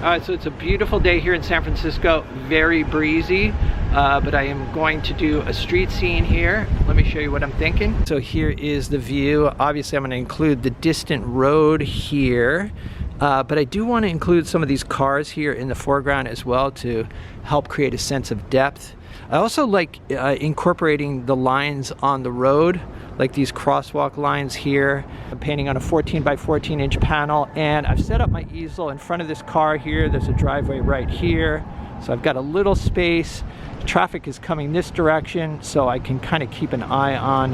So it's a beautiful day here in San Francisco, very breezy, but I am going to do a street scene here. Let me show you what I'm thinking. So here is the view. Obviously I'm going to include the distant road here, but I do want to include some of these cars here in the foreground as well to help create a sense of depth. I also like incorporating the lines on the road, like these crosswalk lines here. I'm painting on a 14 by 14 inch panel, and I've set up my easel in front of this car here. There's a driveway right here, so I've got a little space. Traffic is coming this direction, so I can kind of keep an eye on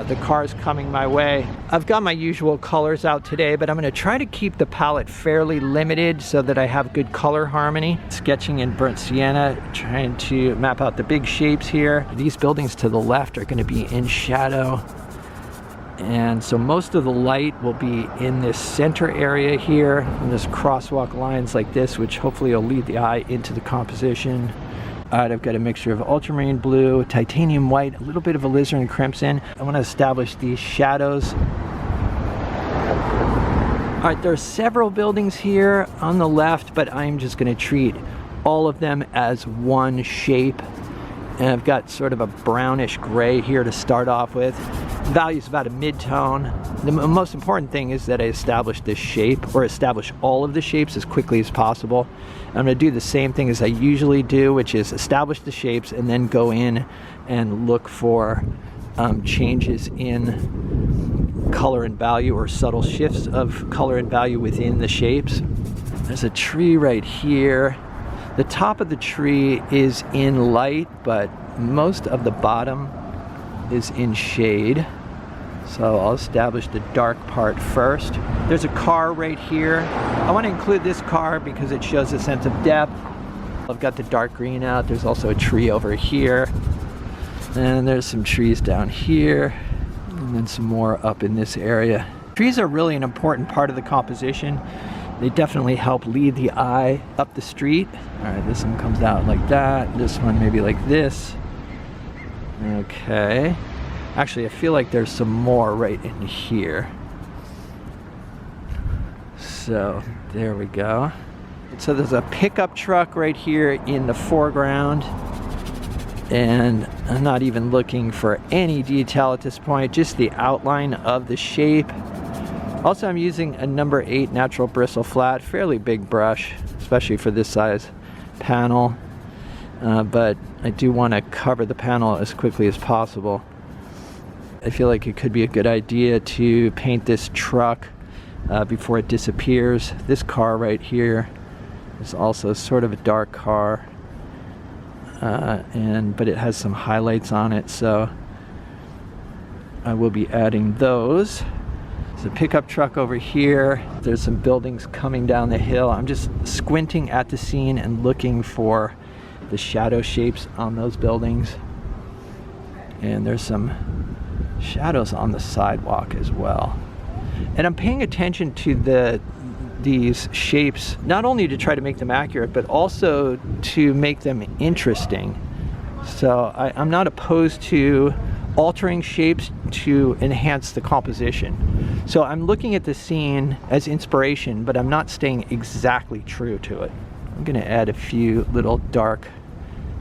the cars coming my way. I've got my usual colors out today, but I'm going to try to keep the palette fairly limited so that I have good color harmony. Sketching in burnt sienna, trying to map out the big shapes here. These buildings to the left are going to be in shadow, and so most of the light will be in this center area here, and there's crosswalk lines like this, which hopefully will lead the eye into the composition. Alright, I've got a mixture of ultramarine blue, titanium white, a little bit of alizarin crimson. I want to establish these shadows. Alright, there are several buildings here on the left, but I'm just going to treat all of them as one shape. And I've got sort of a brownish gray here to start off with. Value's about a mid-tone. The most important thing is that I establish this shape, or establish all of the shapes as quickly as possible. I'm going to do the same thing as I usually do, which is establish the shapes and then go in and look for changes in color and value, or subtle shifts of color and value within the shapes. There's a tree right here. The top of the tree is in light, but most of the bottom is in shade. So I'll establish the dark part first. There's a car right here. I want to include this car because it shows a sense of depth. I've got the dark green out. There's also a tree over here. And there's some trees down here. And then some more up in this area. Trees are really an important part of the composition. They definitely help lead the eye up the street. All right, this one comes out like that. This one maybe like this. Okay. Actually, I feel like there's some more right in here. So, there we go. So there's a pickup truck right here in the foreground. And I'm not even looking for any detail at this point, just the outline of the shape. Also, I'm using a number 8 natural bristle flat, fairly big brush, especially for this size panel. But I do want to cover the panel as quickly as possible. I feel like it could be a good idea to paint this truck before it disappears. This car right here is also sort of a dark car, but it has some highlights on it, so I will be adding those. There's a pickup truck over here. There's some buildings coming down the hill. I'm just squinting at the scene and looking for the shadow shapes on those buildings. And there's some shadows on the sidewalk as well. And I'm paying attention to these shapes, not only to try to make them accurate, but also to make them interesting. So I'm not opposed to altering shapes to enhance the composition. So I'm looking at the scene as inspiration, but I'm not staying exactly true to it. I'm going to add a few little dark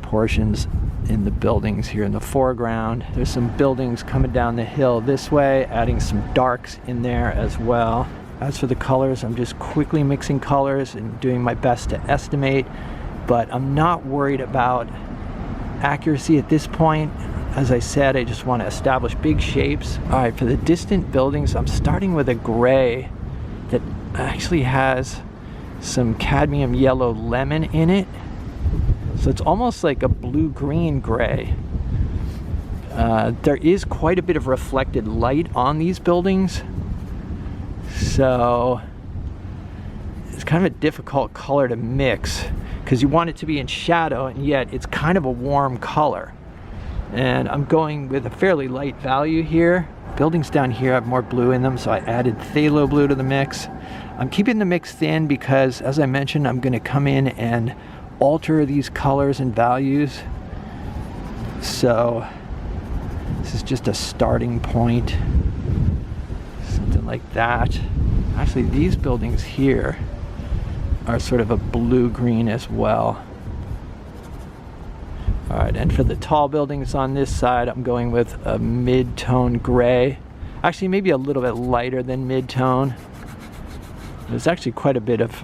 portions in the buildings here in the foreground. There's some buildings coming down the hill this way, adding some darks in there as well. As for the colors, I'm just quickly mixing colors and doing my best to estimate, but I'm not worried about accuracy at this point. As I said, I just want to establish big shapes. All right, for the distant buildings, I'm starting with a gray that actually has some cadmium yellow lemon in it. So it's almost like a blue-green gray. There is quite a bit of reflected light on these buildings, so it's kind of a difficult color to mix because you want it to be in shadow, and yet it's kind of a warm color. And I'm going with a fairly light value here. Buildings down here have more blue in them, so I added phthalo blue to the mix. I'm keeping the mix thin because, as I mentioned, I'm going to come in and alter these colors and values. So this is just a starting point, something like that. Actually, these buildings here are sort of a blue-green as well. All right, and for the tall buildings on this side, I'm going with a mid-tone gray. Actually, maybe a little bit lighter than mid-tone. There's actually quite a bit of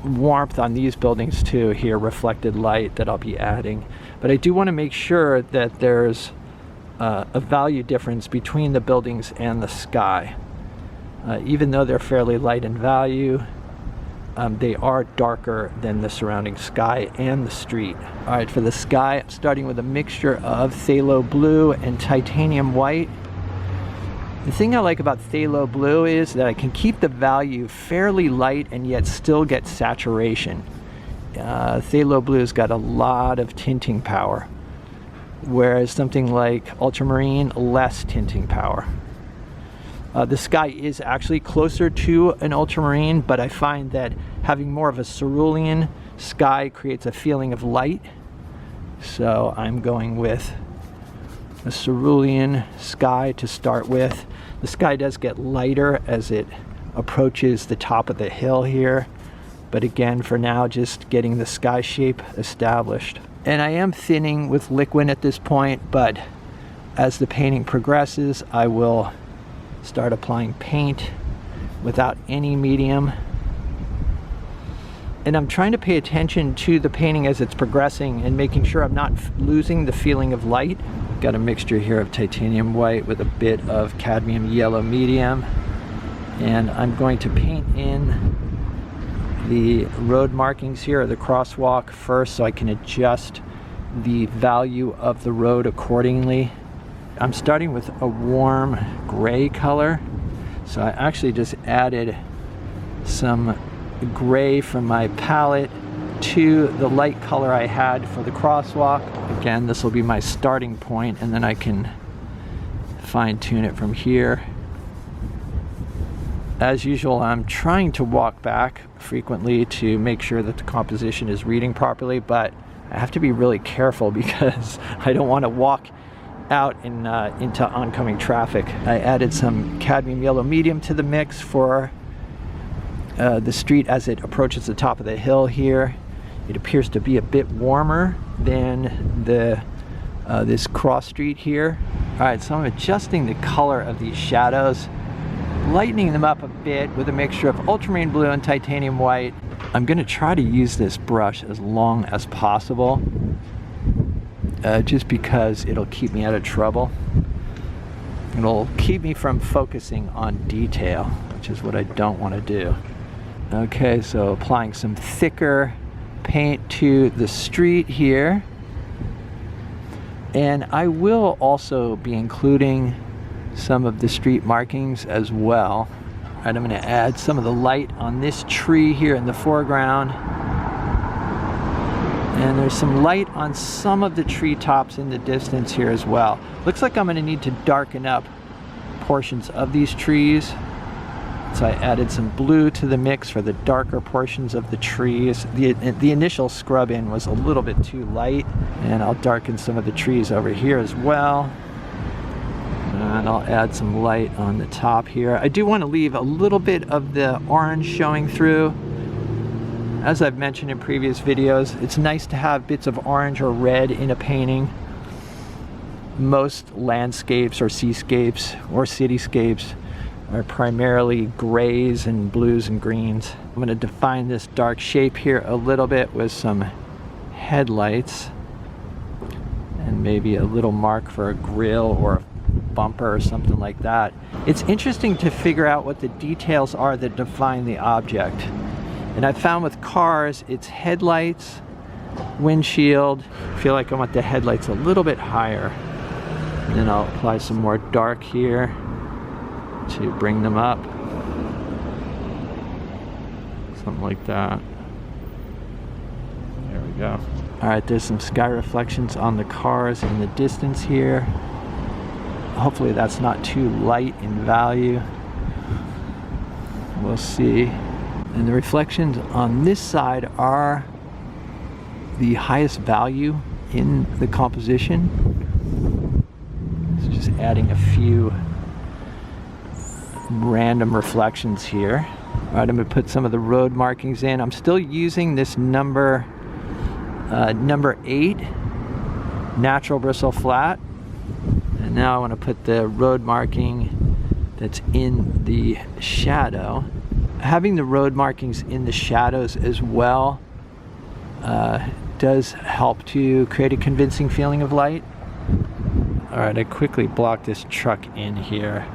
warmth on these buildings too here, reflected light that I'll be adding. But I do want to make sure that there's a value difference between the buildings and the sky. Even though they're fairly light in value, they are darker than the surrounding sky and the street. All right, for the sky, I'm starting with a mixture of phthalo blue and titanium white. The thing I like about phthalo blue is that I can keep the value fairly light and yet still get saturation. Phthalo blue's got a lot of tinting power, whereas something like ultramarine, less tinting power. The sky is actually closer to an ultramarine, but I find that having more of a cerulean sky creates a feeling of light. So I'm going with a cerulean sky to start with. The sky does get lighter as it approaches the top of the hill here, but again, for now, just getting the sky shape established. And I am thinning with liquid at this point, but as the painting progresses, I will start applying paint without any medium. And I'm trying to pay attention to the painting as it's progressing and making sure I'm not losing the feeling of light. Got a mixture here of titanium white with a bit of cadmium yellow medium. And I'm going to paint in the road markings here, or the crosswalk first, so I can adjust the value of the road accordingly. I'm starting with a warm gray color, so I actually just added some gray from my palette to the light color I had for the crosswalk. Again, this will be my starting point, and then I can fine-tune it from here. As usual, I'm trying to walk back frequently to make sure that the composition is reading properly, but I have to be really careful because I don't want to walk out into oncoming traffic. I added some cadmium yellow medium to the mix for the street as it approaches the top of the hill here. It appears to be a bit warmer than this cross street here. All right, so I'm adjusting the color of these shadows, lightening them up a bit with a mixture of ultramarine blue and titanium white. I'm going to try to use this brush as long as possible, just because it'll keep me out of trouble. It'll keep me from focusing on detail, which is what I don't want to do. Okay, so applying some thicker paint to the street here. And I will also be including some of the street markings as well. All right, I'm going to add some of the light on this tree here in the foreground. And there's some light on some of the treetops in the distance here as well. Looks like I'm going to need to darken up portions of these trees. So I added some blue to the mix for the darker portions of the trees. The initial scrub in was a little bit too light, and I'll darken some of the trees over here as well. And I'll add some light on the top here. I do want to leave a little bit of the orange showing through. As I've mentioned in previous videos, it's nice to have bits of orange or red in a painting. Most landscapes or seascapes or cityscapes are primarily grays and blues and greens. I'm going to define this dark shape here a little bit with some headlights and maybe a little mark for a grill or a bumper or something like that. It's interesting to figure out what the details are that define the object. And I found with cars, it's headlights, windshield. I feel like I want the headlights a little bit higher. And then I'll apply some more dark here to bring them up. Something like that. There we go. All right, there's some sky reflections on the cars in the distance here. Hopefully that's not too light in value. We'll see. And the reflections on this side are the highest value in the composition. So just adding a few random reflections here. All right, I'm gonna put some of the road markings in. I'm still using this number 8 natural bristle flat. And now I want to put the road marking that's in the shadow. Having the road markings in the shadows as well does help to create a convincing feeling of light. All right, I quickly blocked this truck in here.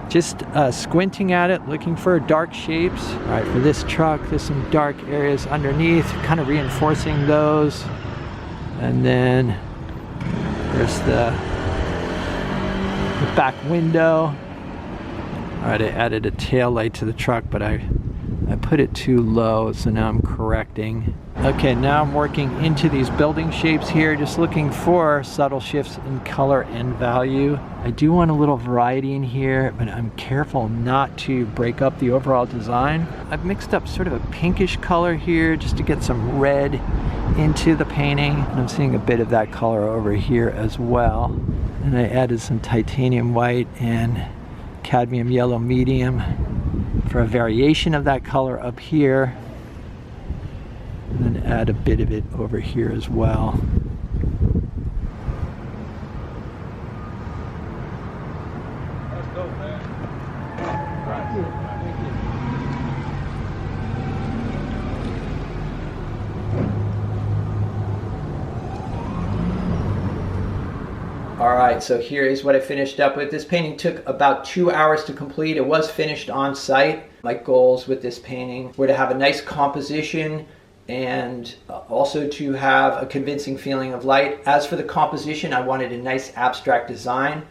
Just squinting at it, looking for dark shapes. All right, for this truck, there's some dark areas underneath, kind of reinforcing those. And then there's the back window. All right, I added a tail light to the truck, but I put it too low, so now I'm correcting. Okay, now I'm working into these building shapes here, just looking for subtle shifts in color and value. I do want a little variety in here, but I'm careful not to break up the overall design. I've mixed up sort of a pinkish color here just to get some red into the painting. And I'm seeing a bit of that color over here as well. And I added some titanium white and cadmium yellow medium for a variation of that color up here. And then add a bit of it over here as well. Let's go, man. All right, so here is what I finished up with. This painting took about 2 hours to complete. It was finished on site. My goals with this painting were to have a nice composition and also to have a convincing feeling of light. As for the composition, I wanted a nice abstract design.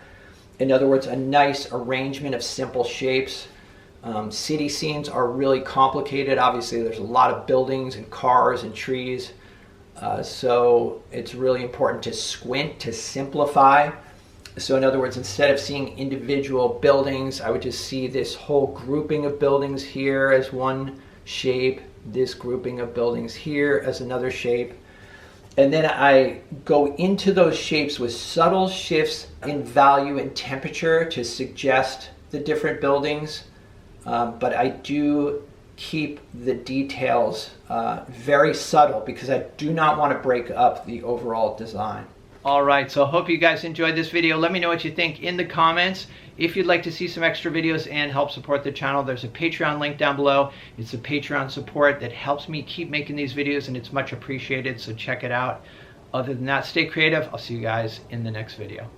In other words, a nice arrangement of simple shapes. City scenes are really complicated. Obviously, there's a lot of buildings and cars and trees. So it's really important to squint, to simplify. So in other words, instead of seeing individual buildings, I would just see this whole grouping of buildings here as one shape, this grouping of buildings here as another shape. And then I go into those shapes with subtle shifts in value and temperature to suggest the different buildings. But I do keep the details very subtle because I do not want to break up the overall design. All right, so I hope you guys enjoyed this video. Let me know what you think in the comments. If you'd like to see some extra videos and help support the channel, there's a Patreon link down below. It's a Patreon support that helps me keep making these videos, and it's much appreciated, so check it out. Other than that, stay creative. I'll see you guys in the next video.